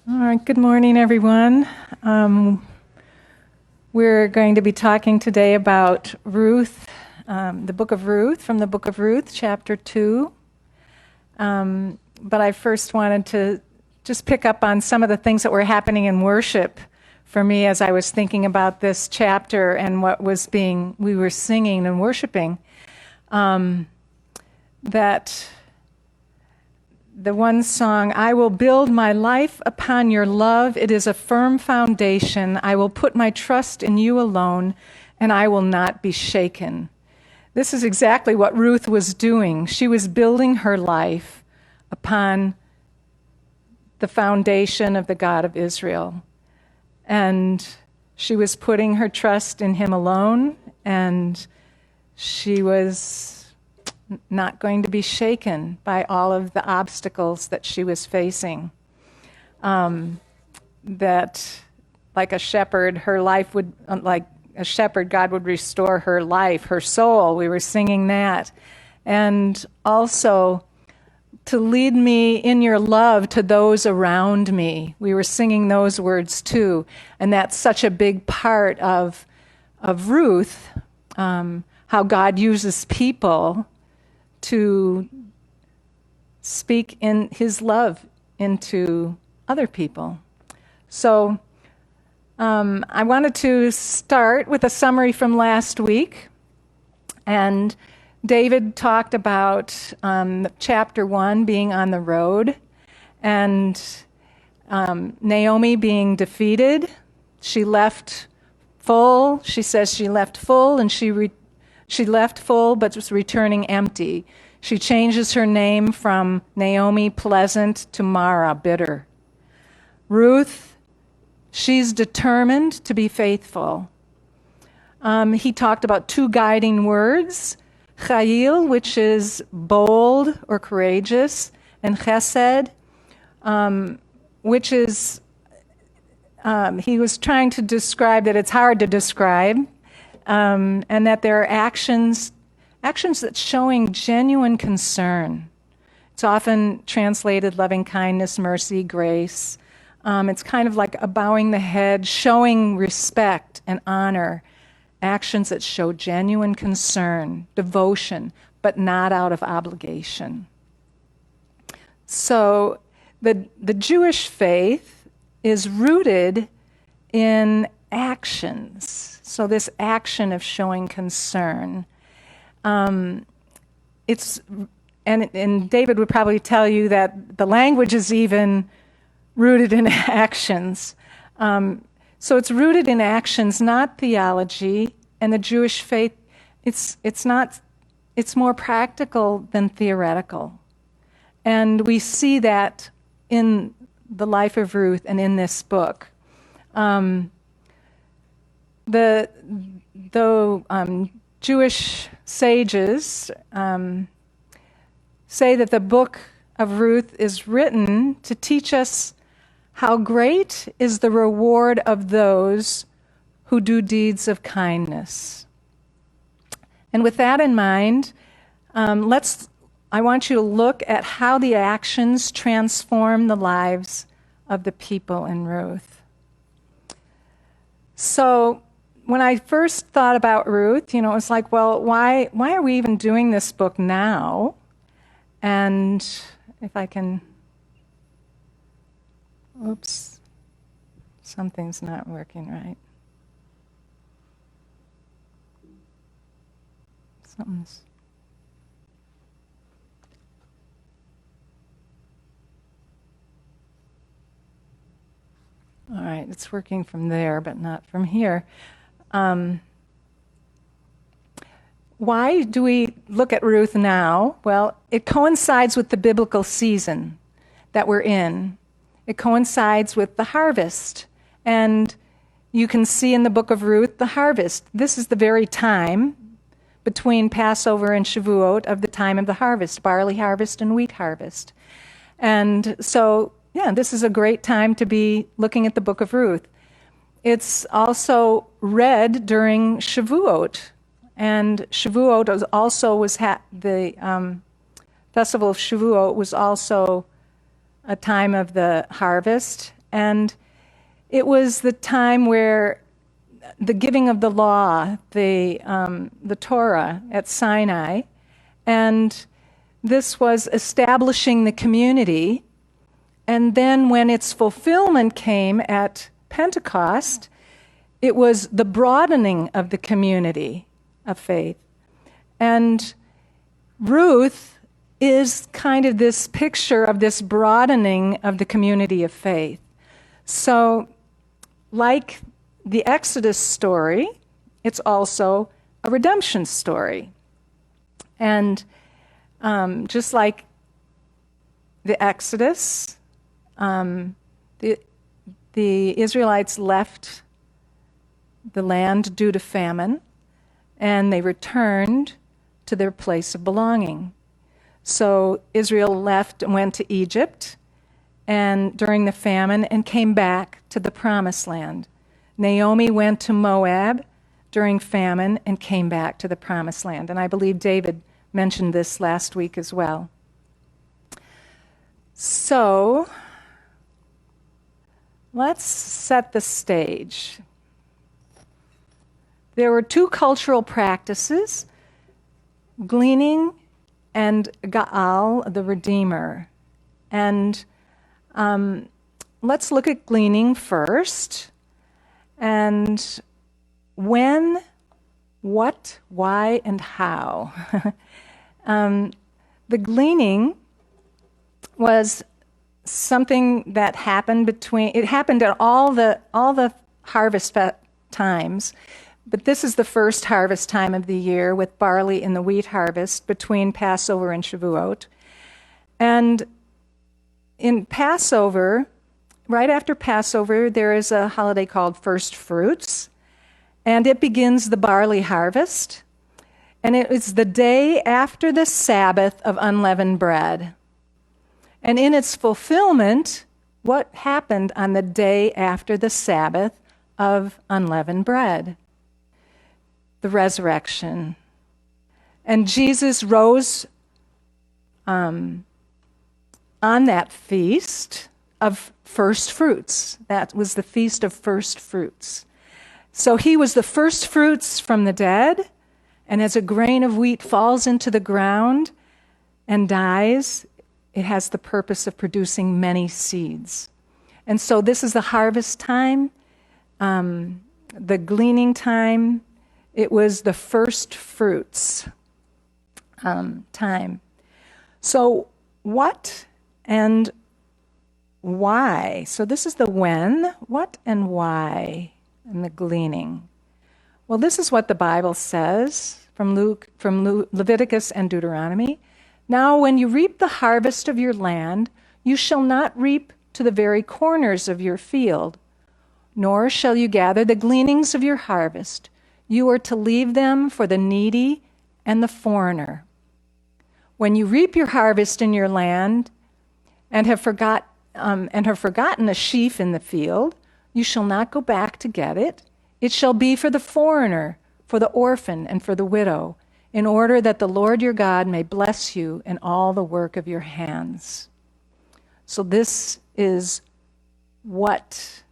All right, good morning, everyone. We're going to be talking today about Ruth, the book of Ruth, from the book of Ruth, chapter 2. But I first wanted to just pick up on some of the things that were happening in worship for me as I was thinking about this chapter and what we were singing and worshiping. That the one song, I will build my life upon your love. It is a firm foundation. I will put my trust in you alone, and I will not be shaken. This is exactly what Ruth was doing. She was building her life upon the foundation of the God of Israel. And she was putting her trust in him alone, and she was not going to be shaken by all of the obstacles that she was facing. That, like a shepherd, her life would, like a shepherd, God would restore her life, her soul. We were singing that. And also, to lead me in your love to those around me. We were singing those words too. And that's such a big part of Ruth, how God uses people to speak in his love into other people. So I wanted to start with a summary from last week. And David talked about chapter 1 being on the road, and Naomi being defeated. She left full. She says she left full, and she left full but was returning empty. She changes her name from Naomi, pleasant, to Mara, bitter. Ruth, she's determined to be faithful. He talked about two guiding words, chayil, which is bold or courageous, and chesed, which is, he was trying to describe that it's hard to describe, and that there are actions that's showing genuine concern. It's often translated loving kindness, mercy, grace. It's kind of like a bowing the head, showing respect and honor. Actions that show genuine concern, devotion, but not out of obligation. So the Jewish faith is rooted in actions. So this action of showing concern, and David would probably tell you that the language is even rooted in actions. So it's rooted in actions, not theology. And the Jewish faith, it's more practical than theoretical. And we see that in the life of Ruth and in this book. The Jewish sages say that the book of Ruth is written to teach us how great is the reward of those who do deeds of kindness. And with that in mind, I want you to look at how the actions transform the lives of the people in Ruth. So when I first thought about Ruth, it was like, well, why are we even doing this book now? And if I can, oops, something's not working right. All right, it's working from there, but not from here. Why do we look at Ruth now? Well, it coincides with the biblical season that we're in. It coincides with the harvest. And you can see in the book of Ruth the harvest. This is the very time between Passover and Shavuot of the time of the harvest, barley harvest and wheat harvest. And so, this is a great time to be looking at the book of Ruth. It's also read during Shavuot. And Shavuot the Festival of Shavuot was also a time of the harvest. And it was the time where the giving of the law, the Torah at Sinai, and this was establishing the community. And then when its fulfillment came at Pentecost, it was the broadening of the community of faith. And Ruth is kind of this picture of this broadening of the community of faith. So, like the Exodus story, it's also a redemption story. And just like the Exodus, the Israelites left the land due to famine, and they returned to their place of belonging. So Israel left and went to Egypt and during the famine and came back to the promised land. Naomi went to Moab during famine and came back to the promised land. And I believe David mentioned this last week as well. So let's set the stage. There were two cultural practices, gleaning and Gaal, the Redeemer. And let's look at gleaning first. And when, what, why, and how. The gleaning was something that happened it happened at all the harvest times, but this is the first harvest time of the year with barley and the wheat harvest between Passover and Shavuot. And in Passover, right after Passover, there is a holiday called First Fruits, and it begins the barley harvest, and it is the day after the Sabbath of unleavened bread. And in its fulfillment, what happened on the day after the Sabbath of unleavened bread? The resurrection. And Jesus rose on that feast of first fruits. That was the feast of first fruits. So he was the first fruits from the dead, and as a grain of wheat falls into the ground and dies, it has the purpose of producing many seeds. And so this is the harvest time, the gleaning time. It was the first fruits time. So what and why? So this is the when, what and why, and the gleaning. Well, this is what the Bible says from Leviticus and Deuteronomy. Now, when you reap the harvest of your land, you shall not reap to the very corners of your field, nor shall you gather the gleanings of your harvest. You are to leave them for the needy and the foreigner. When you reap your harvest in your land and have forgotten a sheaf in the field, you shall not go back to get it. It shall be for the foreigner, for the orphan, and for the widow, in order that the Lord your God may bless you in all the work of your hands. So this is what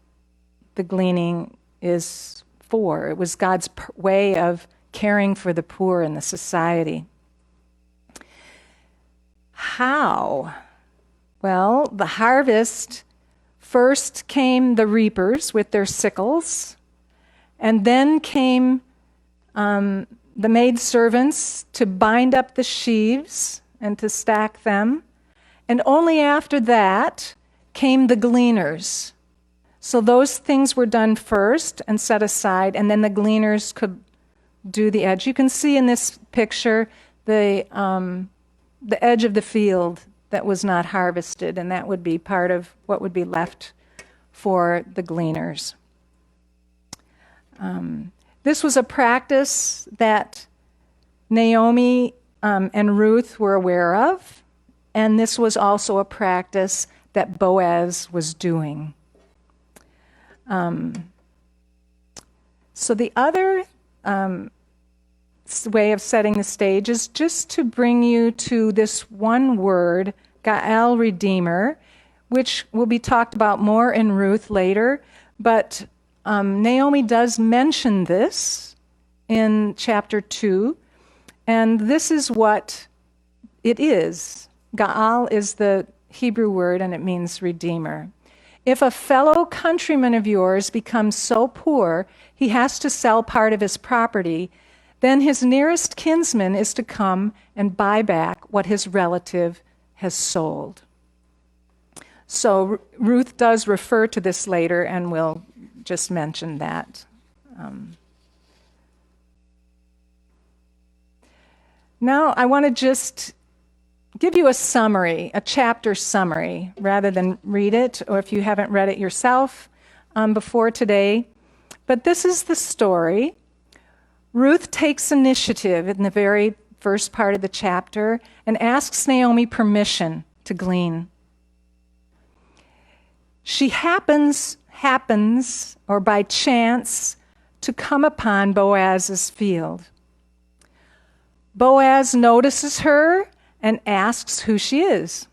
the gleaning is for. It was God's way of caring for the poor in the society. How? Well, the harvest, first came the reapers with their sickles, and then came the maidservants to bind up the sheaves and to stack them. And only after that came the gleaners. So those things were done first and set aside, and then the gleaners could do the edge. You can see in this picture the edge of the field that was not harvested, and that would be part of what would be left for the gleaners. This was a practice that Naomi and Ruth were aware of, and this was also a practice that Boaz was doing. So the other way of setting the stage is just to bring you to this one word, Gaal, Redeemer, which will be talked about more in Ruth later, but Naomi does mention this in chapter 2, and this is what it is. Gaal is the Hebrew word, and it means redeemer. If a fellow countryman of yours becomes so poor he has to sell part of his property, then his nearest kinsman is to come and buy back what his relative has sold. So Ruth does refer to this later, and we'll just mention that. Now I want to just give you a summary, a chapter summary, rather than read it, or if you haven't read it yourself before today. But this is the story. Ruth takes initiative in the very first part of the chapter and asks Naomi permission to glean. She happens, or by chance, to come upon Boaz's field. Boaz notices her and asks who she is.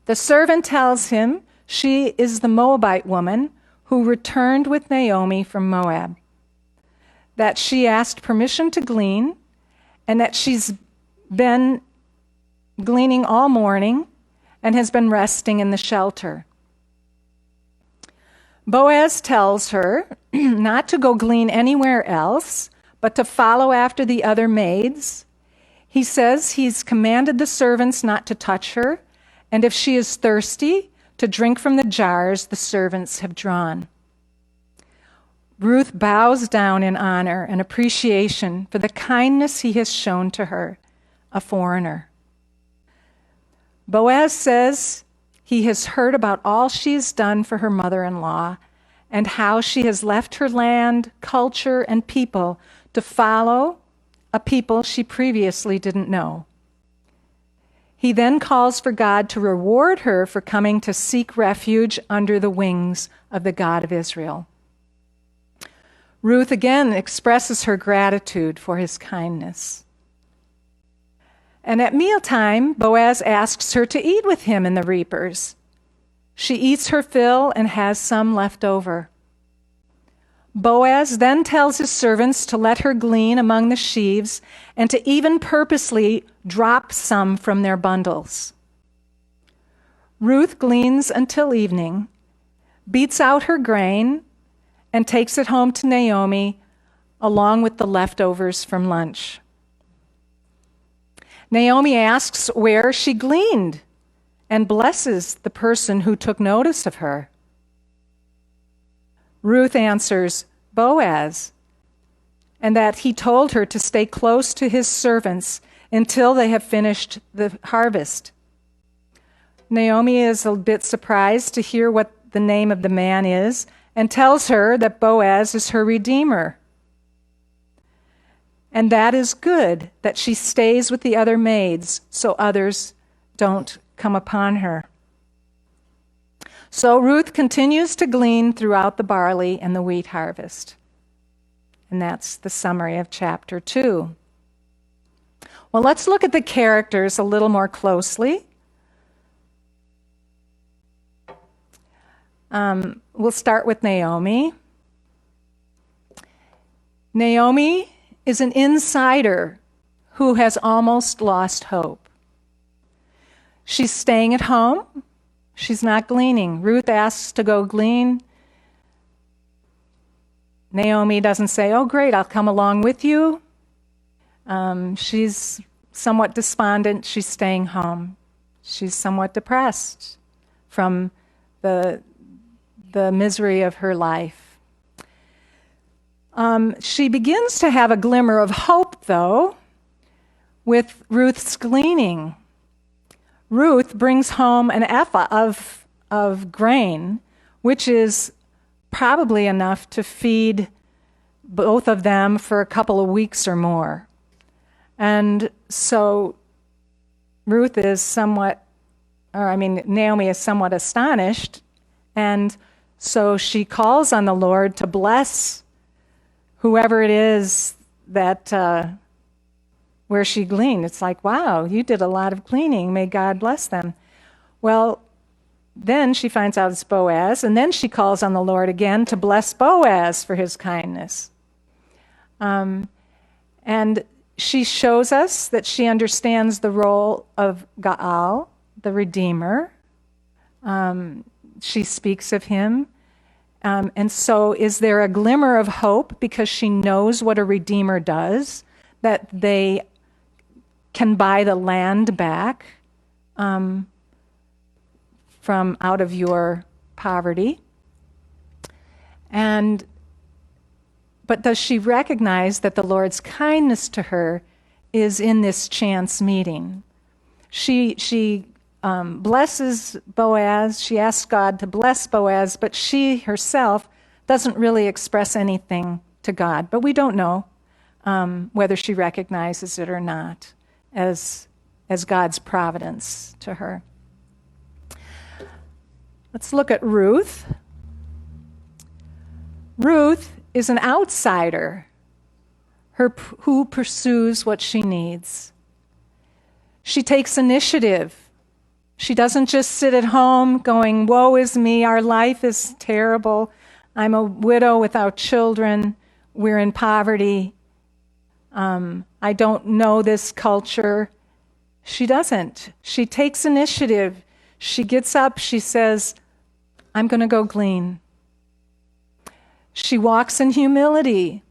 The servant tells him she is the Moabite woman who returned with Naomi from Moab, that she asked permission to glean, and that she's been gleaning all morning and has been resting in the shelter. Boaz tells her not to go glean anywhere else, but to follow after the other maids. He says he's commanded the servants not to touch her, and if she is thirsty, to drink from the jars the servants have drawn. Ruth bows down in honor and appreciation for the kindness he has shown to her, a foreigner. Boaz says he has heard about all she has done for her mother-in-law and how she has left her land, culture, and people to follow a people she previously didn't know. He then calls for God to reward her for coming to seek refuge under the wings of the God of Israel. Ruth again expresses her gratitude for his kindness. And at mealtime, Boaz asks her to eat with him and the reapers. She eats her fill and has some left over. Boaz then tells his servants to let her glean among the sheaves and to even purposely drop some from their bundles. Ruth gleans until evening, beats out her grain, and takes it home to Naomi along with the leftovers from lunch. Naomi asks where she gleaned and blesses the person who took notice of her. Ruth answers, Boaz, and that he told her to stay close to his servants until they have finished the harvest. Naomi is a bit surprised to hear what the name of the man is and tells her that Boaz is her redeemer. And that is good, that she stays with the other maids so others don't come upon her. So Ruth continues to glean throughout the barley and the wheat harvest. And that's the summary of chapter 2. Well, let's look at the characters a little more closely. We'll start with Naomi. Naomi is an insider who has almost lost hope. She's staying at home. She's not gleaning. Ruth asks to go glean. Naomi doesn't say, oh, great, I'll come along with you. She's somewhat despondent. She's staying home. She's somewhat depressed from the misery of her life. She begins to have a glimmer of hope, though, with Ruth's gleaning. Ruth brings home an ephah of grain, which is probably enough to feed both of them for a couple of weeks or more. And so Naomi is somewhat astonished, and so she calls on the Lord to bless whoever it is that where she gleaned. It's like, wow, you did a lot of gleaning. May God bless them. Well, then she finds out it's Boaz, and then she calls on the Lord again to bless Boaz for his kindness. And she shows us that she understands the role of Gaal, the Redeemer. She speaks of him. And so is there a glimmer of hope because she knows what a Redeemer does, that they can buy the land back from out of your poverty? But does she recognize that the Lord's kindness to her is in this chance meeting? She blesses Boaz. She asks God to bless Boaz, but she herself doesn't really express anything to God. But we don't know whether she recognizes it or not as God's providence to her. Let's look at Ruth. Ruth is an outsider who pursues what she needs. She takes initiative. She doesn't just sit at home going, woe is me, our life is terrible. I'm a widow without children. We're in poverty. I don't know this culture. She doesn't. She takes initiative. She gets up. She says, I'm going to go glean. She walks in humility,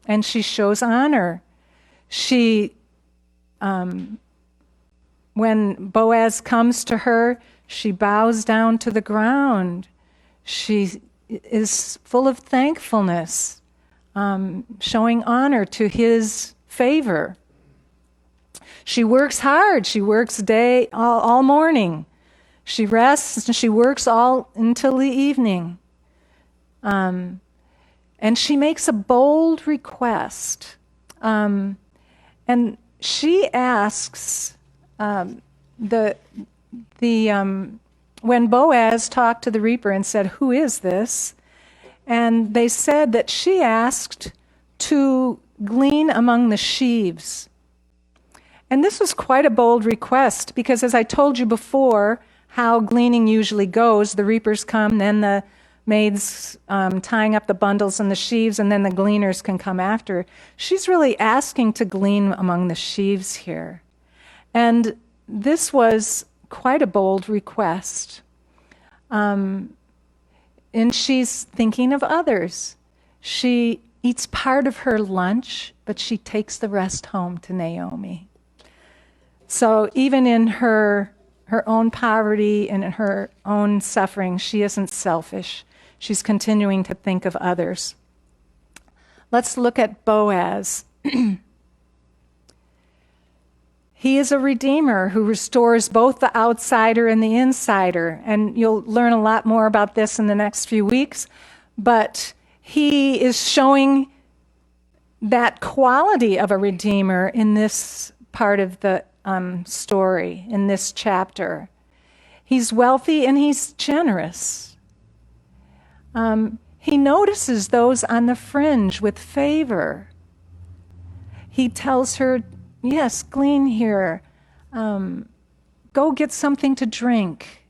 and she shows honor. When Boaz comes to her, she bows down to the ground. She is full of thankfulness, showing honor to his favor. She works hard. She works all morning. She rests and she works all until the evening. And she makes a bold request. And she asks, when Boaz talked to the reaper and said, who is this? And they said that she asked to glean among the sheaves. And this was quite a bold request because, as I told you before, how gleaning usually goes, the reapers come, then the maids tying up the bundles and the sheaves, and then the gleaners can come after. She's really asking to glean among the sheaves here. And this was quite a bold request. And she's thinking of others. She eats part of her lunch, but she takes the rest home to Naomi. So even in her own poverty and in her own suffering, she isn't selfish. She's continuing to think of others. Let's look at Boaz. He is a redeemer who restores both the outsider and the insider. And you'll learn a lot more about this in the next few weeks. But he is showing that quality of a redeemer in this part of the story, in this chapter. He's wealthy and he's generous. He notices those on the fringe with favor. He tells her, yes, glean here. Go get something to drink.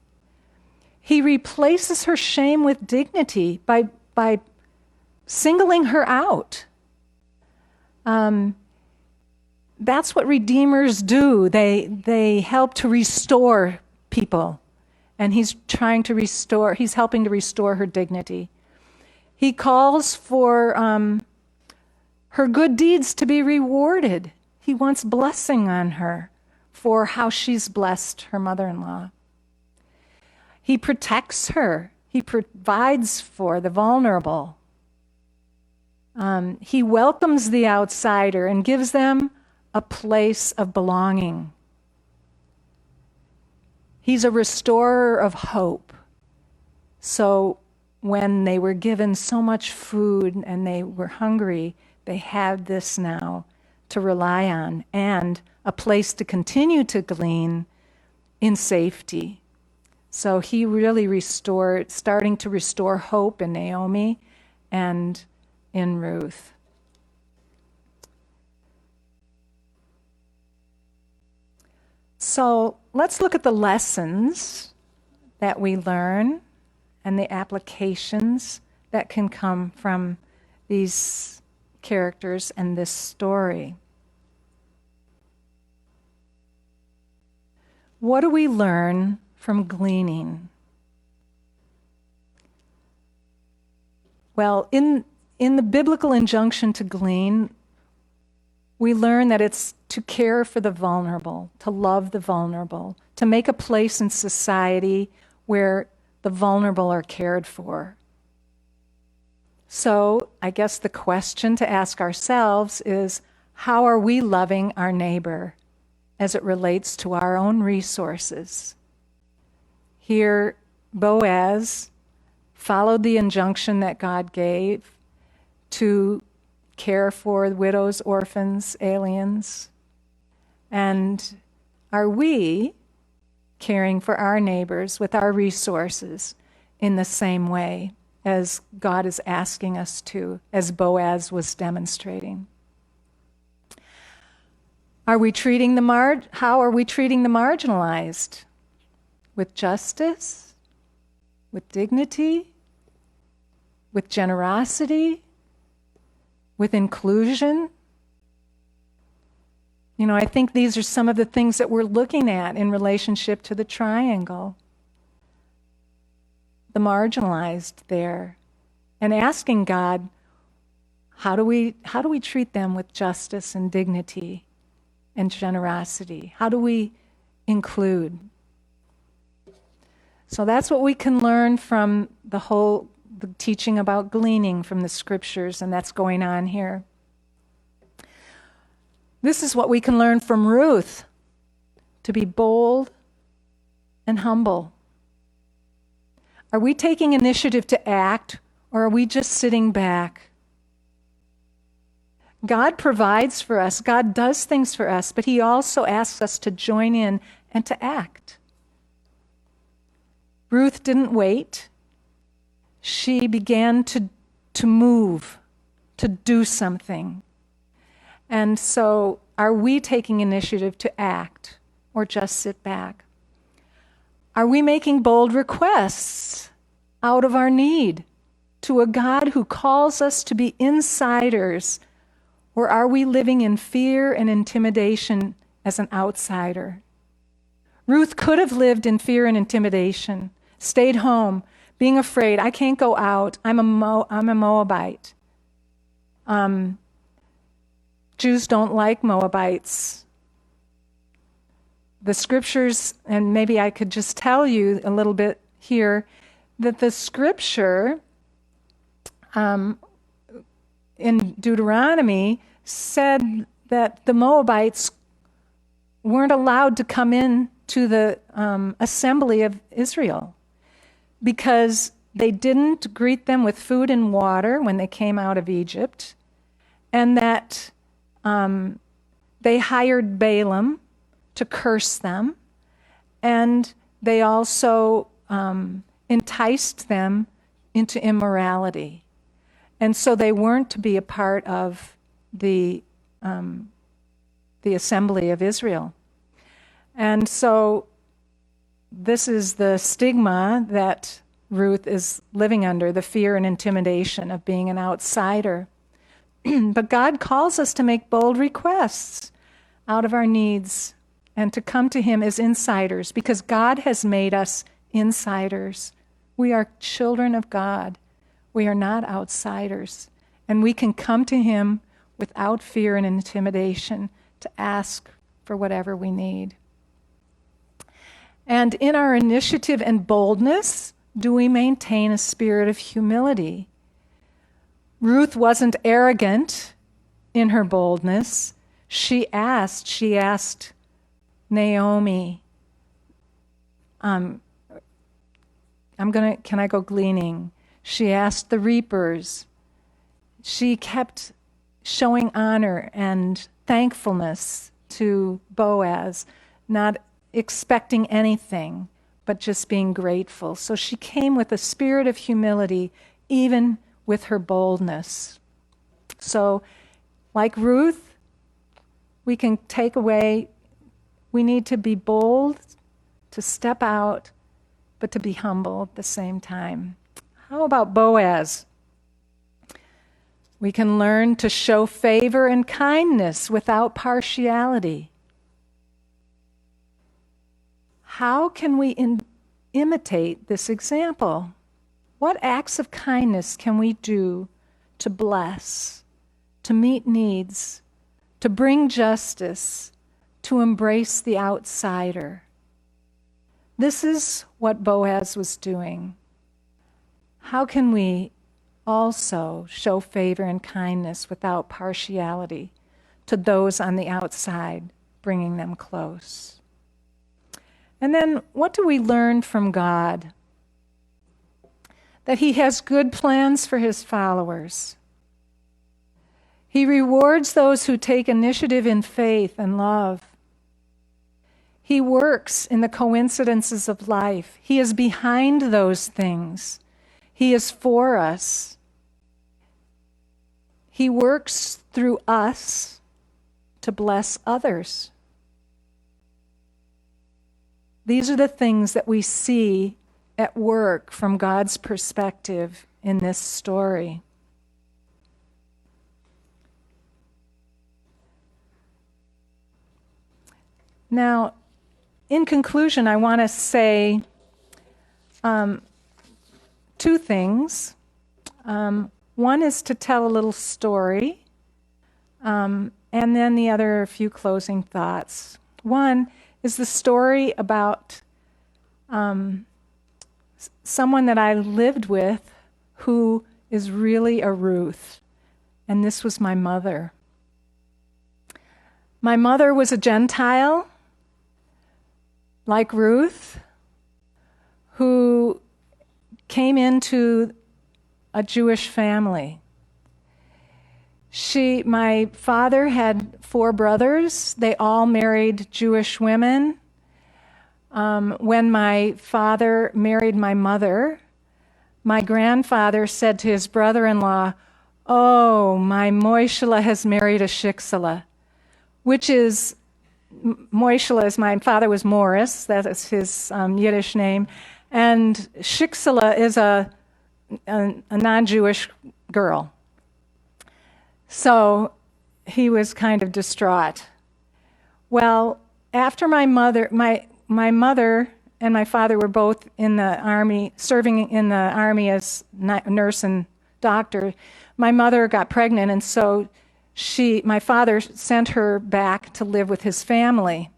He replaces her shame with dignity by singling her out. That's what redeemers do. They help to restore people. And he's helping to restore her dignity. He calls for her good deeds to be rewarded. He wants blessing on her for how she's blessed her mother-in-law. He protects her. He provides for the vulnerable. He welcomes the outsider and gives them a place of belonging. He's a restorer of hope. So when they were given so much food and they were hungry, they had this now to rely on and a place to continue to glean in safety. So he really starting to restore hope in Naomi and in Ruth. So let's look at the lessons that we learn and the applications that can come from these characters and this story. What do we learn from gleaning? Well, in the biblical injunction to glean, we learn that it's to care for the vulnerable, to love the vulnerable, to make a place in society where the vulnerable are cared for. So I guess the question to ask ourselves is, how are we loving our neighbor as it relates to our own resources? Here, Boaz followed the injunction that God gave to care for widows, orphans, aliens. And are we caring for our neighbors with our resources in the same way as God is asking us to, as Boaz was demonstrating? How are we treating the marginalized? With justice? With dignity? With generosity? With inclusion? I think these are some of the things that we're looking at in relationship to the triangle. The marginalized there. And asking God, how do we treat them with justice and dignity and generosity? How do we include? So that's what we can learn from the teaching about gleaning from the scriptures, and that's going on here. This is what we can learn from Ruth, to be bold and humble. Are we taking initiative to act, or are we just sitting back? God provides for us, God does things for us, but He also asks us to join in and to act. Ruth didn't wait. She began to move, to do something. And so, are we taking initiative to act or just sit back? Are we making bold requests out of our need to a God who calls us to be insiders, or are we living in fear and intimidation as an outsider? Ruth could have lived in fear and intimidation, stayed home, being afraid, I can't go out, I'm a Moabite. Jews don't like Moabites. The scriptures, and maybe I could just tell you a little bit here, that the scripture in Deuteronomy said that the Moabites weren't allowed to come in to the assembly of Israel because they didn't greet them with food and water when they came out of Egypt, and that they hired Balaam to curse them, and they also enticed them into immorality. And so they weren't to be a part of the assembly of Israel. And so this is the stigma that Ruth is living under, the fear and intimidation of being an outsider. But God calls us to make bold requests out of our needs and to come to Him as insiders, because God has made us insiders. We are children of God. We are not outsiders. And we can come to Him without fear and intimidation to ask for whatever we need. And in our initiative and boldness, do we maintain a spirit of humility? Ruth wasn't arrogant in her boldness. She asked Naomi, can I go gleaning? She asked the reapers. She kept showing honor and thankfulness to Boaz, not expecting anything, but just being grateful. So she came with a spirit of humility, even with her boldness. So, like Ruth, we can take away, we need to be bold, to step out, but to be humble at the same time. How about Boaz? We can learn to show favor and kindness without partiality. How can we imitate this example? What acts of kindness can we do to bless, to meet needs, to bring justice, to embrace the outsider? This is what Boaz was doing. How can we also show favor and kindness without partiality to those on the outside, bringing them close? And then, what do we learn from God? That He has good plans for His followers. He rewards those who take initiative in faith and love. He works in the coincidences of life. He is behind those things. He is for us. He works through us to bless others. These are the things that we see at work from God's perspective in this story. Now, in conclusion, I want to say two things. One is to tell a little story, and then the other, a few closing thoughts. One is the story about someone that I lived with who is really a Ruth, and this was my mother. My mother was a Gentile, like Ruth, who came into a Jewish family. My father had 4 brothers. They all married Jewish women. When my father married my mother, my grandfather said to his brother-in-law, "Oh, my Moishela has married a Shiksela," which is, Moishela, my father was Morris, that is his Yiddish name, and Shiksela is a non-Jewish girl. So he was kind of distraught. Well, after my mother and my father were both in the army, serving in the army as nurse and doctor, my mother got pregnant, and so my father sent her back to live with his family.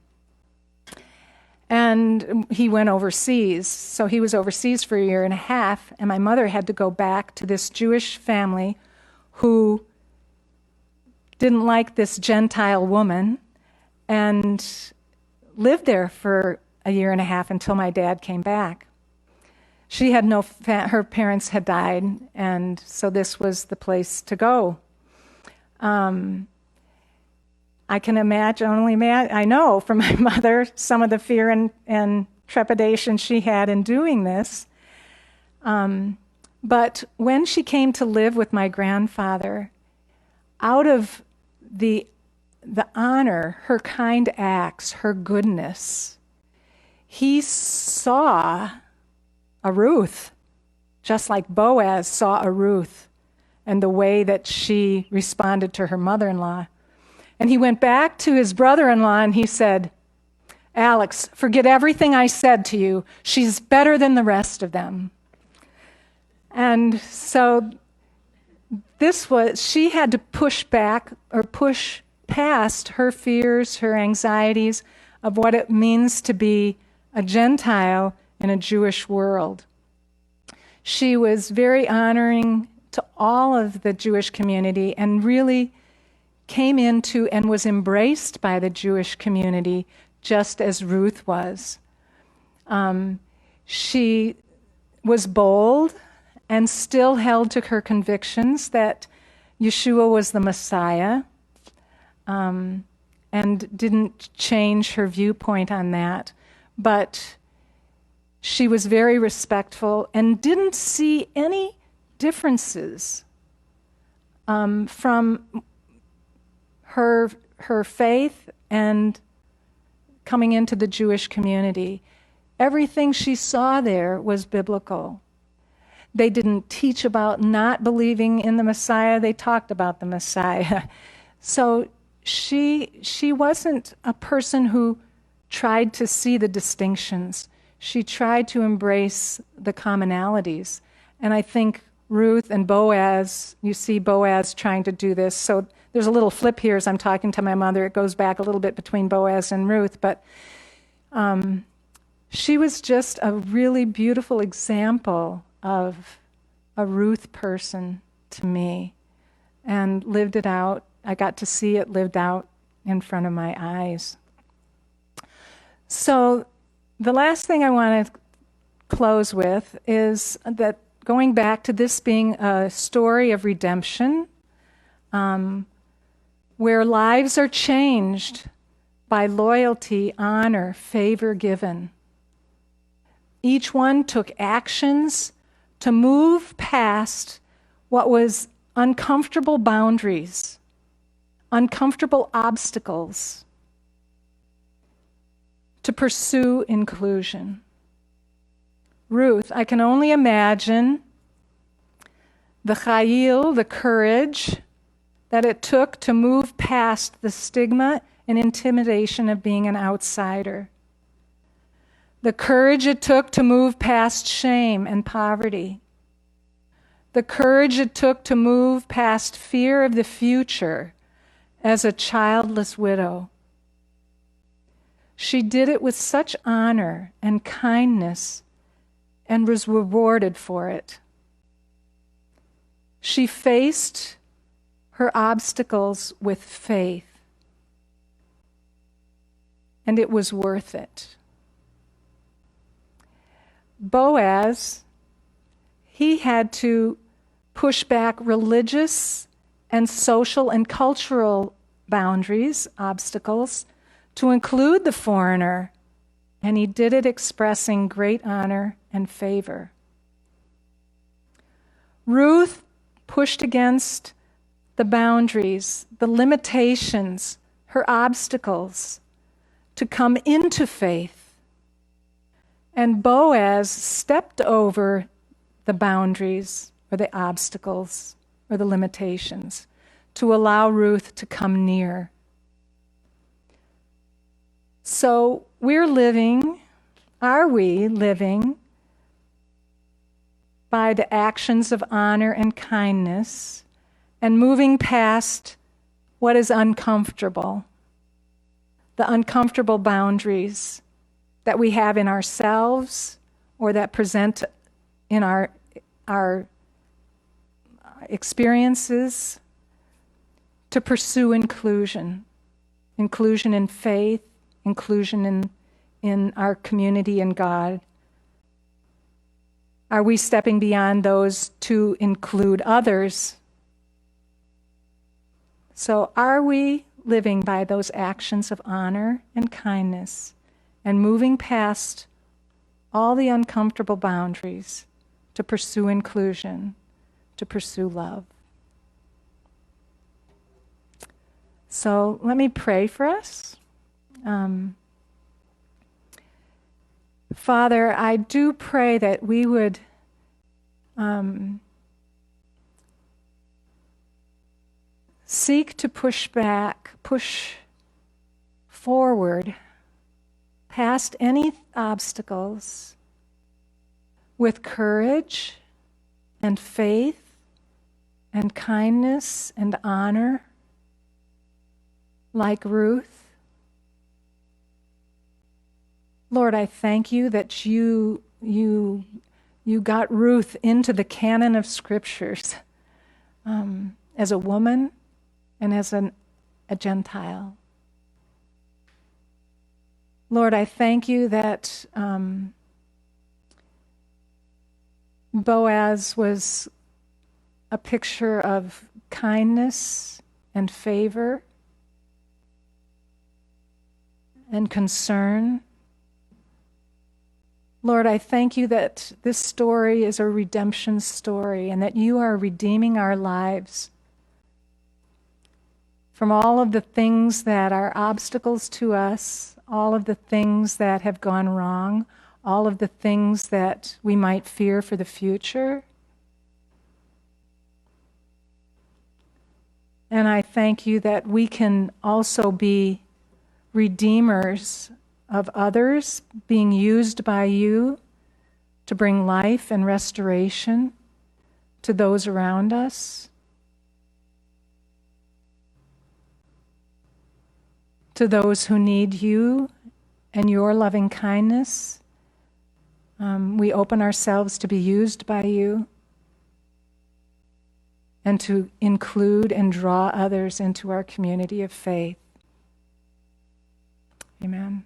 And he went overseas. So he was overseas for 1.5 years, and my mother had to go back to this Jewish family who didn't like this Gentile woman and lived there for 1.5 years until my dad came back. She had her parents had died, and so this was the place to go. I can I know from my mother some of the fear and trepidation she had in doing this. But when she came to live with my grandfather, out of the honor, her kind acts, her goodness, he saw a Ruth, just like Boaz saw a Ruth, and the way that she responded to her mother-in-law. And he went back to his brother-in-law and he said, "Alex, forget everything I said to you. She's better than the rest of them." And so she had to push back or push past her fears, her anxieties of what it means to be a Gentile in a Jewish world. She was very honoring to all of the Jewish community and really came into and was embraced by the Jewish community just as Ruth was. She was bold and still held to her convictions that Yeshua was the Messiah, and didn't change her viewpoint on that. But she was very respectful and didn't see any differences from her faith and coming into the Jewish community. Everything she saw there was biblical. They didn't teach about not believing in the Messiah. They talked about the Messiah. So she wasn't a person who tried to see the distinctions. She tried to embrace the commonalities. And I think Ruth and Boaz, you see Boaz trying to do this. So there's a little flip here as I'm talking to my mother. It goes back a little bit between Boaz and Ruth. But she was just a really beautiful example of a Ruth person to me, and lived it out. I got to see it lived out in front of my eyes. So the last thing I want to close with is that going back to this being a story of redemption, where lives are changed by loyalty, honor, favor given. Each one took actions to move past what was uncomfortable boundaries, uncomfortable obstacles, to pursue inclusion. Ruth, I can only imagine the chayil, the courage that it took to move past the stigma and intimidation of being an outsider. The courage it took to move past shame and poverty. The courage it took to move past fear of the future as a childless widow. She did it with such honor and kindness and was rewarded for it. She faced her obstacles with faith, and it was worth it. Boaz, he had to push back religious and social and cultural boundaries, obstacles, to include the foreigner, and he did it expressing great honor and favor. Ruth pushed against the boundaries, the limitations, her obstacles, to come into faith. And Boaz stepped over the boundaries or the obstacles or the limitations to allow Ruth to come near. So are we living by the actions of honor and kindness and moving past what is uncomfortable, the uncomfortable boundaries that we have in ourselves or that present in our experiences, to pursue inclusion in faith, inclusion in our community and God? Are we stepping beyond those to include others? So are we living by those actions of honor and kindness and moving past all the uncomfortable boundaries to pursue inclusion, to pursue love? So let me pray for us. Father, I do pray that we would seek to push forward past any obstacles with courage and faith and kindness and honor, like Ruth. Lord, I thank you that you got Ruth into the canon of scriptures as a woman and as a Gentile. Lord, I thank you that Boaz was a picture of kindness and favor and concern. Lord, I thank you that this story is a redemption story and that you are redeeming our lives from all of the things that are obstacles to us, all of the things that have gone wrong, all of the things that we might fear for the future. And I thank you that we can also be redeemers of others, being used by you to bring life and restoration to those around us, to those who need you and your loving kindness. We open ourselves to be used by you and to include and draw others into our community of faith. Amen.